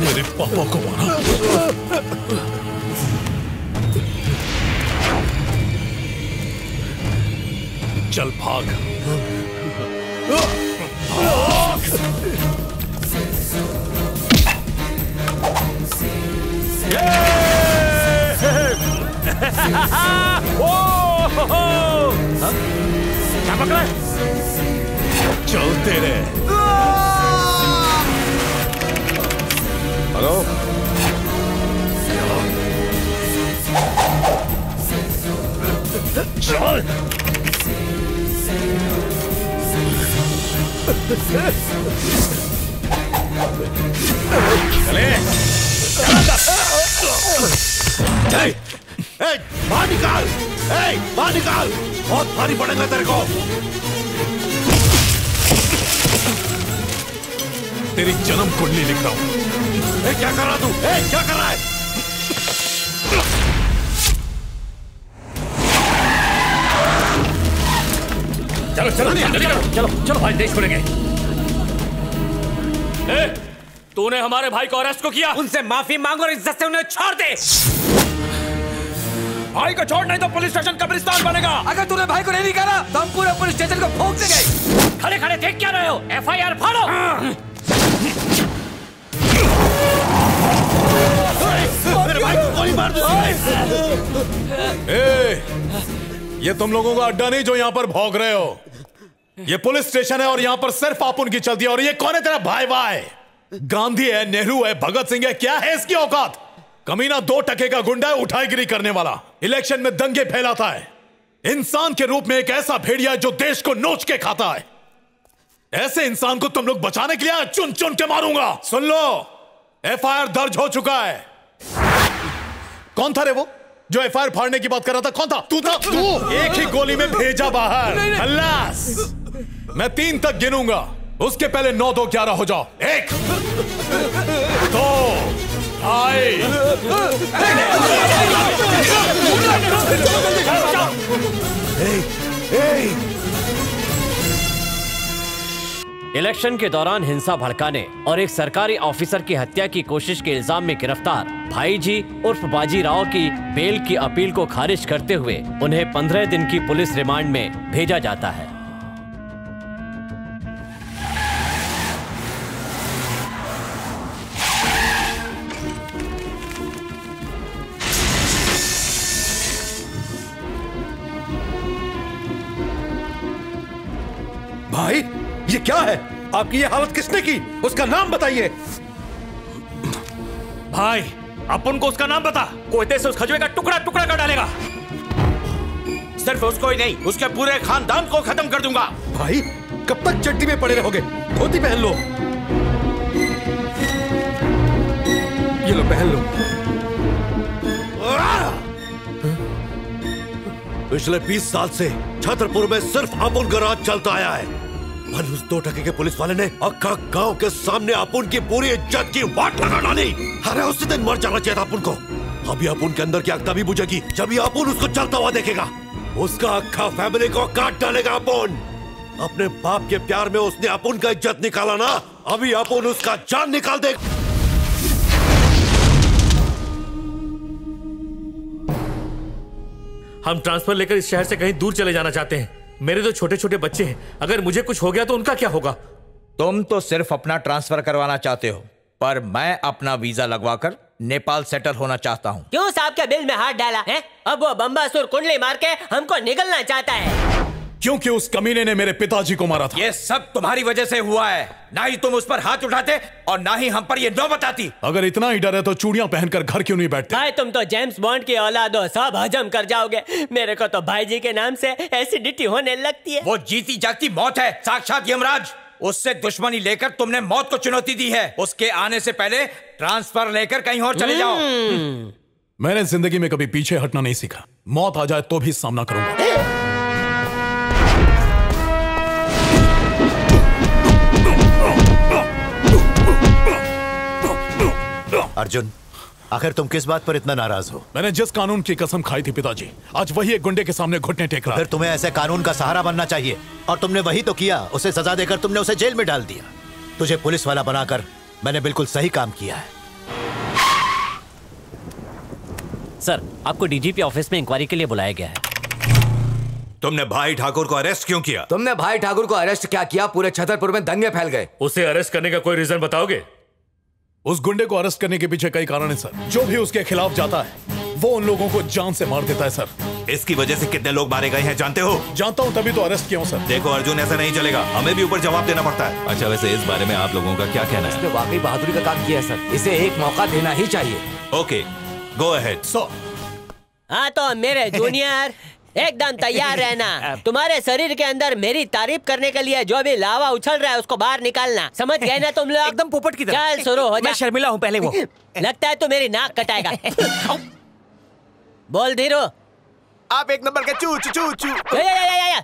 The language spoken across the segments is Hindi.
मेरे पापा को मारा। चल भाग। क्या पकड़ा? चल तेरे। हेलो, चल। चले। बाहर निकाल, बाहर निकाल, बहुत भारी पड़ेगा तेरे को। तेरी जन्म कुंडली लिख रहा हूं। क्या कर रहा तू? क्या कर रहा है? चलो चलो चलो चलो भाई, देश खुलेंगे। तूने हमारे भाई को अरेस्ट को किया, उनसे माफी मांगो और इज्जत से उन्हें छोड़ दे। भाई को छोड़, नहीं तो पुलिस स्टेशन कब्रिस्तान बनेगा। अगर तूने भाई को नहीं निकाला तो हम पूरे पुलिस स्टेशन को फूंक देंगे। खड़े खड़े देख क्या रहे हो? FIR फाड़ो। मेरे भाई को गोली मार दो। ये तुम लोगों का अड्डा नहीं जो यहाँ पर भौंक रहे हो। ये पुलिस स्टेशन है और यहाँ पर सिर्फ आप उनकी चलती है। और ये कौन है तेरा भाई? भाई गांधी है, नेहरू है, भगत सिंह है, क्या है इसकी औकात? कमीना 2 टके का गुंडा है, उठाईगिरी करने वाला, इलेक्शन में दंगे फैलाता है। इंसान के रूप में एक ऐसा भेड़िया है जो देश को नोच के खाता है। ऐसे इंसान को तुम लोग बचाने के लिए चुन चुन के मारूंगा। सुन लो, एफआईआर दर्ज हो चुका है। कौन था रे वो जो एफआईआर फाड़ने की बात कर रहा था? कौन था? तू था? तू एक ही गोली में भेजा बाहर। खल्लास। मैं 3 तक गिनूंगा, उसके पहले 9, 2, 11 हो जाओ। 1, 2, 2। इलेक्शन के दौरान हिंसा भड़काने और एक सरकारी ऑफिसर की हत्या की कोशिश के इल्जाम में गिरफ्तार भाईजी उर्फ बाजी राव की बेल की अपील को खारिज करते हुए उन्हें 15 दिन की पुलिस रिमांड में भेजा जाता है। भाई ये क्या है? आपकी ये हालत किसने की? उसका नाम बताइए। भाई अपन को उसका नाम बता। कोयते से उस खजुए का टुकड़ा टुकड़ा कर डालेगा। सिर्फ उसको ही नहीं, उसके पूरे खानदान को खत्म कर दूंगा। भाई कब तक चड्डी में पड़े रहोगे? धोती पहन लो। ये लो, पहन लो। पिछले 20 साल से छतरपुर में सिर्फ अपुन का राज चलता आया है। पर उस 2 टके के पुलिस वाले ने अक्का गांव के सामने अपुन की पूरी इज्जत की वाट लगा डाली। अरे उसी दिन मर जाना चाहिए था अपुन को। अभी अपुन के अंदर की आग तभी बुझेगी जब ये अपुन उसको चलता हुआ देखेगा। उसका अक्का फैमिली को काट डालेगा अपुन। अपने बाप के प्यार में उसने अपुन का इज्जत निकाला ना, अभी अपुन उसका जान निकाल दे। हम ट्रांसफर लेकर इस शहर से कहीं दूर चले जाना चाहते हैं। मेरे तो छोटे छोटे बच्चे हैं, अगर मुझे कुछ हो गया तो उनका क्या होगा? तुम तो सिर्फ अपना ट्रांसफर करवाना चाहते हो, पर मैं अपना वीजा लगवाकर नेपाल सेटल होना चाहता हूँ। क्यों साहब के बिल में हाथ डाला है? अब वो बम्बासुर कुंडली मार के हमको निकलना चाहता है। क्योंकि उस कमीने ने मेरे पिताजी को मारा था। ये सब तुम्हारी वजह से हुआ है। ना ही तुम उस पर हाथ उठाते और ना ही हम पर ये नौबत आती। अगर इतना ही डर है तो चूड़ियां पहनकर घर क्यों नहीं बैठते? भाई तुम तो जेम्स बॉन्ड की औलाद हो, सब हजम कर जाओगे। मेरे को तो भाईजी के नाम से एसिडिटी होने लगती है। वो जीती जागती मौत है, साक्षात यमराज। उससे दुश्मनी लेकर तुमने मौत को चुनौती दी है। उसके आने से पहले ट्रांसफर लेकर कहीं और चले जाओ। मैंने जिंदगी में कभी पीछे हटना नहीं सीखा। मौत आ जाए तो भी सामना करूंगा। अर्जुन, आखिर तुम किस बात पर इतना नाराज हो? मैंने जिस कानून की कसम खाई थी पिताजी, आज वही एक गुंडे के सामने घुटने टेक रहा है। फिर तुम्हें ऐसे कानून का सहारा बनना चाहिए और तुमने वही तो किया। उसे सजा देकर तुमने उसे जेल में डाल दिया। तुझे पुलिस वाला बनाकर मैंने बिल्कुल सही काम किया है। सर, आपको डीजीपी ऑफिस में इंक्वायरी के लिए बुलाया गया है। तुमने भाई ठाकुर को अरेस्ट क्यों किया? तुमने भाई ठाकुर को अरेस्ट क्या किया? पूरे छतरपुर में दंगे फैल गए। उसे अरेस्ट करने का कोई रीजन बताओगे? उस गुंडे को अरेस्ट करने के पीछे कई कारण है सर। जो भी उसके खिलाफ जाता है वो उन लोगों को जान से मार देता है सर। इसकी वजह से कितने लोग मारे गए हैं जानते हो? जानता हूं, तभी तो अरेस्ट किया हूं सर। देखो अर्जुन, ऐसा नहीं चलेगा, हमें भी ऊपर जवाब देना पड़ता है। अच्छा, वैसे इस बारे में आप लोगों का क्या कहना है? इसने वाकई बहादुरी का काम किया सर। इसे एक मौका देना ही चाहिए। Okay, go ahead. हाँ तो मेरे जूनियर एकदम तैयार रहना। तुम्हारे शरीर के अंदर मेरी तारीफ करने के लिए जो भी लावा उछल रहा है उसको बाहर निकालना। समझ गए ना तुम लोग? एकदम पोपट की तरह। चल शुरू हो जा। मैं शर्मिला हूँ पहले वो। लगता है तो मेरी नाक कटाएगा। बोल धीरू। आप एक नंबर के चू चू चू चू।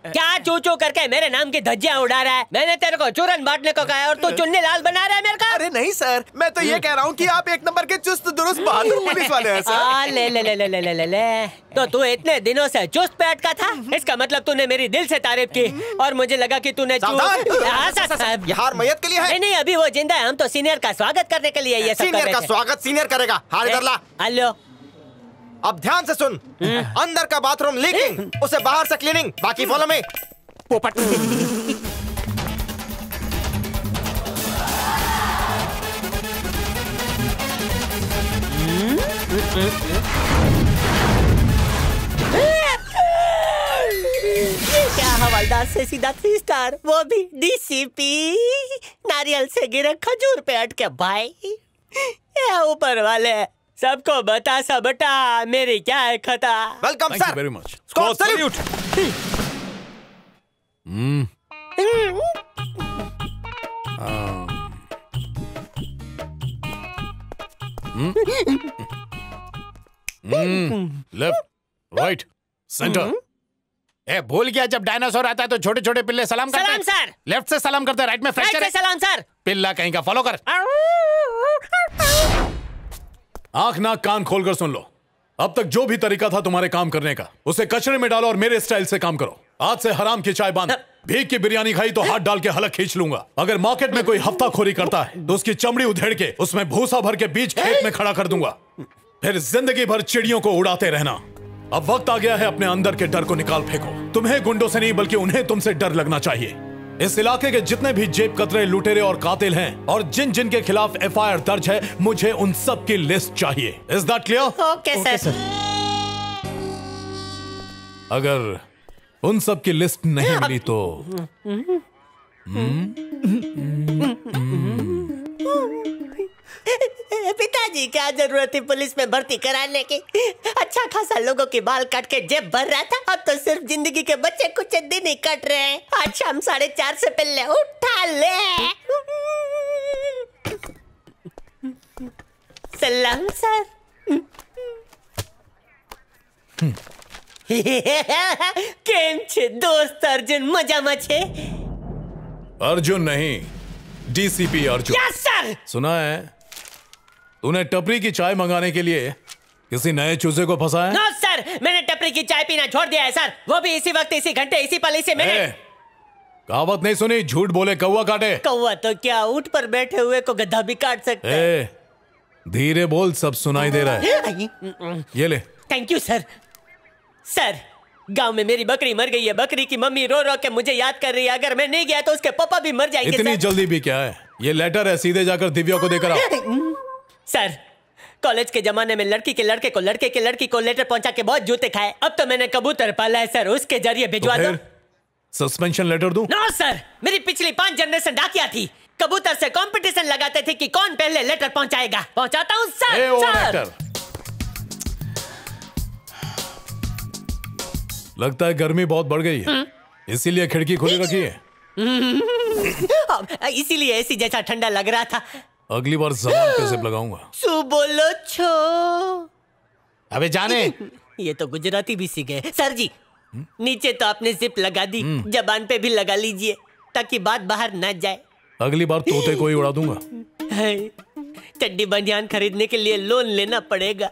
क्या चू चू करके मेरे नाम की धज्जियां उड़ा रहा है? मैंने तेरे को चूरन बांटने को कहा है और तू चुन्नी लाल बना रहा है मेरे का। अरे नहीं सर, मैं तो ये कह रहा हूँ कि आप एक नंबर के चुस्त दुरुस्त बहादुर पुलिस वाले हैं सर। ले ले ले ले ले ले ले ले। तो तू इतने दिनों से चुस्त पे अटका था? इसका मतलब तूने मेरी दिल से तारीफ की और मुझे लगा कि तूने ये हार मैयत के लिए है। नहीं, अभी वो जिंदा है। हम तो सीनियर का स्वागत करने के लिए ये सब कर रहे थे। सीनियर का स्वागत सीनियर करेगा। हार इधर ला। हेलो, अब ध्यान से सुन। अंदर का बाथरूम लीकिंग, उसे बाहर से क्लीनिंग, बाकी फॉलो में। पोपट। हवलदार से सीधा 3 स्टार, वो भी डीसीपी। नारियल से गिरे खजूर पे अटके भाई। ये ऊपर वाले सबको बता सा बेटा, मेरी क्या है खता। Welcome thank you sir. Very much. Squad salute. Left right centre. ए भूल गया, जब डायनासोर आता है तो छोटे छोटे पिल्ले सलाम करते हैं। सलाम सर। लेफ्ट से सलाम करते हैं, राइट में फ्रैक्चर राइट है। से सलाम सर। पिल्ला कहीं का, फॉलो कर। आंख नाक कान खोलकर सुन लो। अब तक जो भी तरीका था तुम्हारे काम करने का, उसे कचरे में डालो और मेरे स्टाइल से काम करो। आज से हराम की चाय बंद। भीख की बिरयानी खाई तो हाथ डाल के हलक खींच लूंगा। अगर मार्केट में कोई हफ्ताखोरी करता है तो उसकी चमड़ी उधेड़ के उसमें भूसा भर के बीच खेत में खड़ा कर दूंगा। फिर जिंदगी भर चिड़ियों को उड़ाते रहना। अब वक्त आ गया है अपने अंदर के डर को निकाल फेंको। तुम्हें गुंडों से नहीं बल्कि उन्हें तुमसे डर लगना चाहिए। इस इलाके के जितने भी जेब कतरे, लुटेरे और कातिल हैं और जिन जिन के खिलाफ एफआईआर दर्ज है, मुझे उन सब की लिस्ट चाहिए। Is that clear? Okay sir. अगर उन सब की लिस्ट नहीं मिली तो पिताजी, क्या जरूरत थी पुलिस में भर्ती कराने की? अच्छा खासा लोगों के बाल काट के जेब भर रहा था, अब तो सिर्फ जिंदगी के बच्चे कुछ दिन ही कट रहे हैं। आज शाम 4:30 से पहले उठा ले। सलाम सर। केम छे दोस्त अर्जुन, मजाમાં છે? अर्जुन नहीं, डीसीपी अर्जुन। Yes sir. सुना है तूने टपरी की चाय मंगाने के लिए किसी नए चूजे को फंसाया? नो सर, मैंने टपरी की चाय पीना छोड़ दिया है सर। वो भी इसी वक्त, इसी घंटे, इसी पल, इसी मिनट। कहावत नहीं सुनी, झूठ बोले कौवा काटे। कौवा तो क्या, ऊंट पर बैठे हुए को गधा भी काट सकता है। धीरे बोल, सब सुनाई दे रहा है। ये ले। Thank you sir. सर, गांव में मेरी बकरी मर गई है। बकरी की मम्मी रो रो के मुझे याद कर रही है। अगर मैं नहीं गया तो उसके पापा भी मर जाएंगे। इतनी जल्दी भी क्या है? ये लेटर है, सीधे जाकर दिव्या को देकर आओ। सर, कॉलेज के जमाने में लड़की के लड़के को, लड़के के लड़की को लेटर पहुंचा के बहुत जूते खाए। अब तो मैंने कबूतर पाला है सर, उसके जरिए भिजवा दो। सस्पेंशन लेटर दूं? नो सर, मेरी पिछली 5 जनरेशन डाकिया थी। कबूतर से कंपटीशन लगाते थे कि कौन पहले लेटर पहुंचाएगा। पहुंचाता हूं सर। सर। लगता है गर्मी बहुत बढ़ गई है, इसीलिए खिड़की खुली रखी है। इसीलिए एसी जैसा ठंडा लग रहा था। अगली बार जबान पे जिप लगाऊंगा। सु बोलो छो। अबे जाने। ये तो गुजराती भी सीख गए। सर जी, नीचे तो आपने जिप लगा दी, जबान पे भी लगा लीजिए ताकि बात बाहर न जाए। अगली बार तोते को ही उड़ा दूंगा। चड्डी बनियान खरीदने के लिए लोन लेना पड़ेगा।